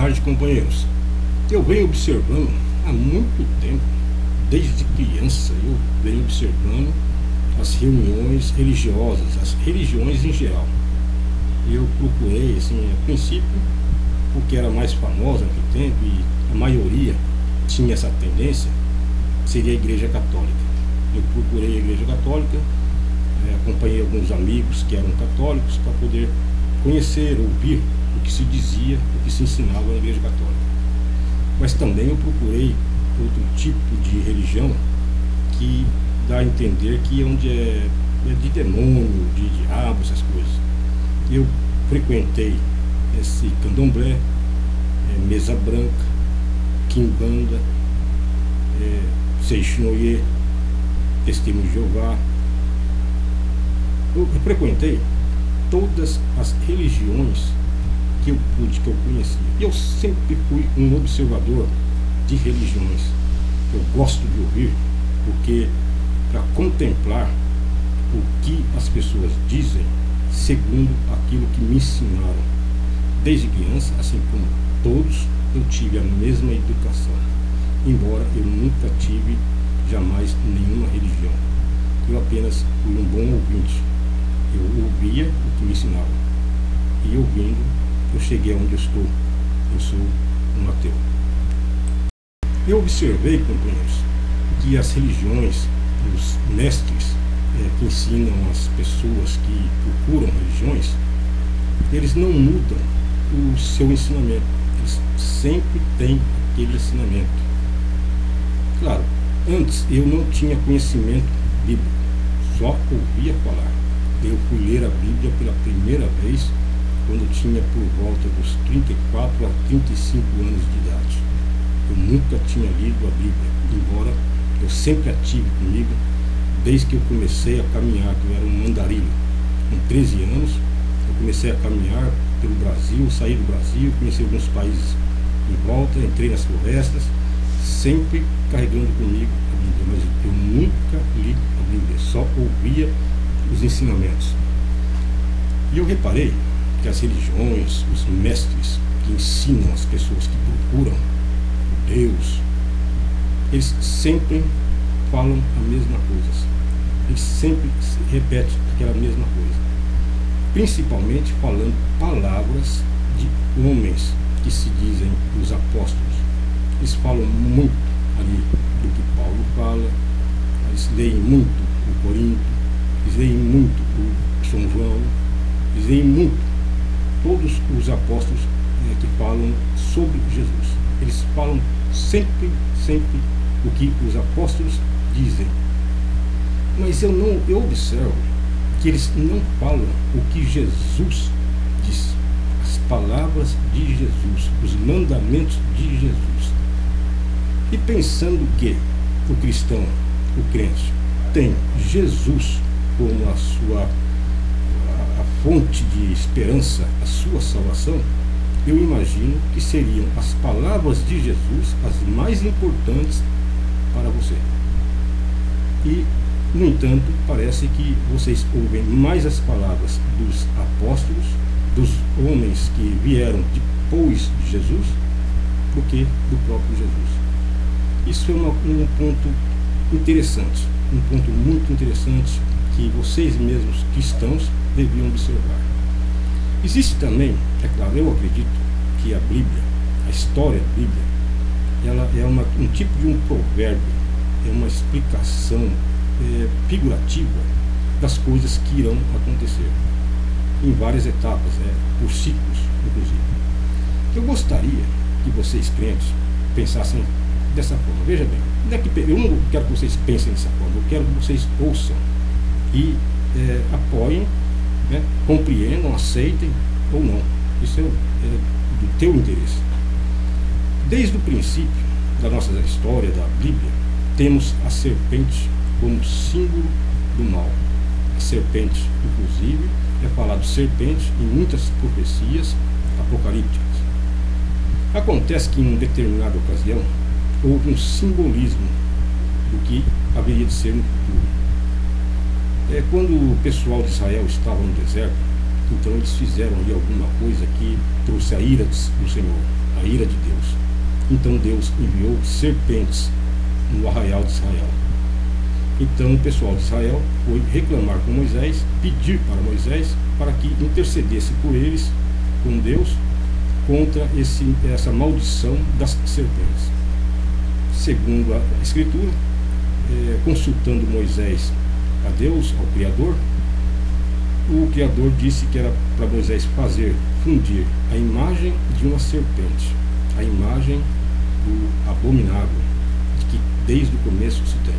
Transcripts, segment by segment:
tarde, companheiros. Eu venho observando há muito tempo, desde criança, eu venho observando as reuniões religiosas, as religiões em geral. Eu procurei, assim, a princípio, o que era mais famosa naquele tempo, e a maioria tinha essa tendência, seria a Igreja Católica. Eu procurei a Igreja Católica, acompanhei alguns amigos que eram católicos para poder conhecer, ouvir o que se dizia, o que se ensinava na Igreja Católica. Mas também eu procurei outro tipo de religião que dá a entender que onde é de demônio, de diabo, essas coisas. Eu frequentei esse candomblé, mesa branca, quimbanda, seixinoye, testemunho de Jeová. Eu frequentei todas as religiões que eu conhecia. E eu sempre fui um observador de religiões. Eu gosto de ouvir, porque para contemplar o que as pessoas dizem segundo aquilo que me ensinaram. Desde criança, assim como todos, eu tive a mesma educação, embora eu nunca tive jamais nenhuma religião. Eu apenas fui um bom ouvinte. Eu ouvia o que me ensinavam, e ouvindo eu cheguei onde eu estou. Eu sou um ateu. Eu observei, companheiros, que as religiões, os mestres que ensinam as pessoas que procuram religiões, eles não mudam o seu ensinamento. Eles sempre têm aquele ensinamento. Claro, antes eu não tinha conhecimento bíblico, só ouvia falar. Eu fui ler a Bíblia pela primeira vez quando tinha por volta dos 34 a 35 anos de idade. Eu nunca tinha lido a Bíblia, embora eu sempre a tive comigo desde que eu comecei a caminhar, que eu era um andarilho. Com 13 anos, eu comecei a caminhar pelo Brasil, saí do Brasil, conheci alguns países em volta, entrei nas florestas, sempre carregando comigo a Bíblia, mas eu nunca li a Bíblia, só ouvia os ensinamentos. E eu reparei que as religiões, os mestres que ensinam as pessoas que procuram Deus, eles sempre falam a mesma coisa. Eles sempre repetem aquela mesma coisa. Principalmente falando palavras de homens que se dizem os apóstolos. Eles falam muito ali do que Paulo fala, eles leem muito o Corinto, eles leem muito o São João, eles leem muito todos os apóstolos que falam sobre Jesus. Eles falam sempre o que os apóstolos dizem. Mas eu observo que eles não falam o que Jesus disse, as palavras de Jesus, os mandamentos de Jesus. E pensando que o cristão, o crente, tem Jesus como a fonte de esperança, a sua salvação, eu imagino que seriam as palavras de Jesus as mais importantes para você. E, no entanto, parece que vocês ouvem mais as palavras dos apóstolos, dos homens que vieram depois de Jesus, do que do próprio Jesus. Isso é um ponto interessante, um ponto muito interessante que vocês mesmos cristãos deviam observar. Existe também, é claro, eu acredito que a Bíblia, a história da Bíblia, ela é um tipo de um provérbio, é uma explicação figurativa das coisas que irão acontecer em várias etapas, por ciclos, inclusive. Eu gostaria que vocês, crentes, pensassem dessa forma. Veja bem, eu não quero que vocês pensem dessa forma, eu quero que vocês ouçam e apoiem, compreendam, aceitem ou não. Isso é do teu interesse. Desde o princípio da nossa história da Bíblia, temos a serpente como símbolo do mal. A serpente, inclusive, é falado serpente em muitas profecias apocalípticas. Acontece que em uma determinada ocasião houve um simbolismo do que haveria de ser no futuro. Quando o pessoal de Israel estava no deserto, então eles fizeram ali alguma coisa que trouxe a ira do Senhor, a a ira de Deus. Então Deus enviou serpentes no arraial de Israel. Então o pessoal de Israel foi reclamar com Moisés, pedir para Moisés para que intercedesse por eles com Deus contra essa maldição das serpentes. Segundo a Escritura, consultando Moisés a Deus, ao Criador, o Criador disse que era para Moisés fundir a imagem de uma serpente, a imagem do abominável, que desde o começo se tem,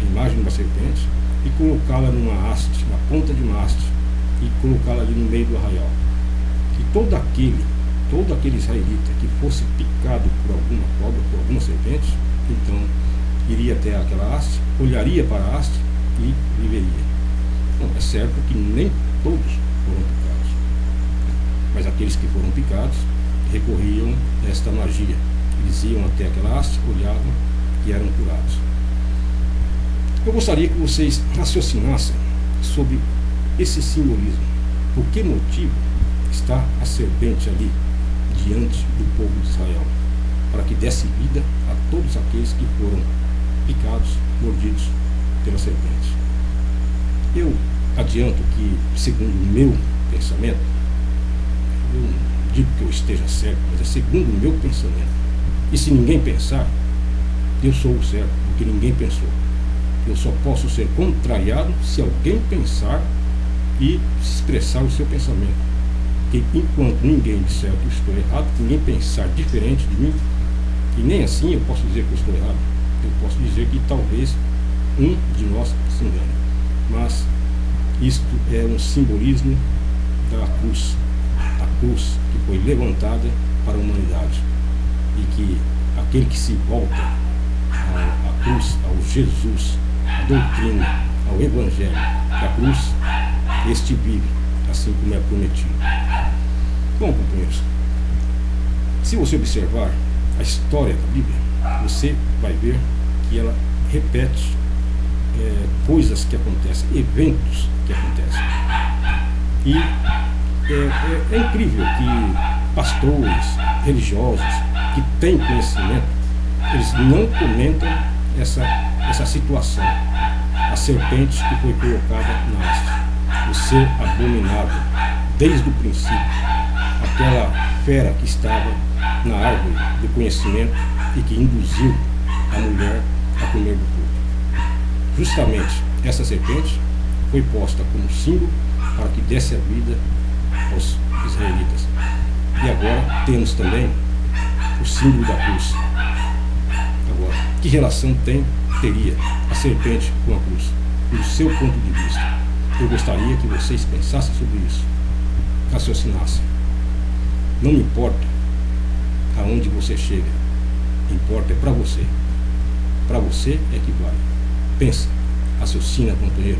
a imagem de uma serpente, e colocá-la numa haste, na ponta de uma haste, e colocá-la ali no meio do arraial. Que todo aquele israelita que fosse picado por alguma cobra, por alguma serpente, então iria até aquela haste, olharia para a haste e viveria. Bom, é certo que nem todos foram picados, mas aqueles que foram picados recorriam a esta magia. Eles iam até aquela haste, olhavam e eram curados. Eu gostaria que vocês raciocinassem sobre esse simbolismo. Por que motivo está a serpente ali diante do povo de Israel? Para que desse vida a todos aqueles que foram picados, mordidos pela serpente. Eu adianto que, segundo o meu pensamento, eu não digo que eu esteja certo, mas é segundo o meu pensamento. E se ninguém pensar, eu sou o certo, porque ninguém pensou. Eu só posso ser contrariado se alguém pensar e expressar o seu pensamento. Porque enquanto ninguém disser que eu estou errado, ninguém pensar diferente de mim, e nem assim eu posso dizer que eu estou errado. Eu posso dizer que talvez um de nós se engane. Mas isto é um simbolismo da cruz, a cruz que foi levantada para a humanidade, e que aquele que se volta à cruz, ao Jesus, à doutrina, ao Evangelho da cruz, este vive, assim como é prometido. Bom, companheiros, se você observar a história da Bíblia, você vai ver que ela repete coisas que acontecem, eventos que acontecem. E é incrível que pastores religiosos que têm conhecimento, eles não comentam essa situação. A serpente que foi colocada na haste, o ser abominável, desde o princípio, aquela fera que estava na árvore do conhecimento e que induziu a mulher a comer do fruto. Justamente essa serpente foi posta como símbolo para que desse a vida aos israelitas. E agora temos também o símbolo da cruz. Agora, que relação teria a serpente com a cruz? Do seu ponto de vista, eu gostaria que vocês pensassem sobre isso, raciocinassem. Não me importa aonde você chega, importa é para você. Para você é que vale. Pensa, raciocina, companheiro.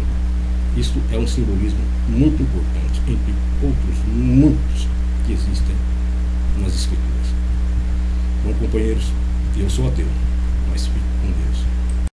Isto é um simbolismo muito importante, entre outros muitos que existem nas Escrituras. Bom, companheiros, eu sou ateu, mas fico com Deus.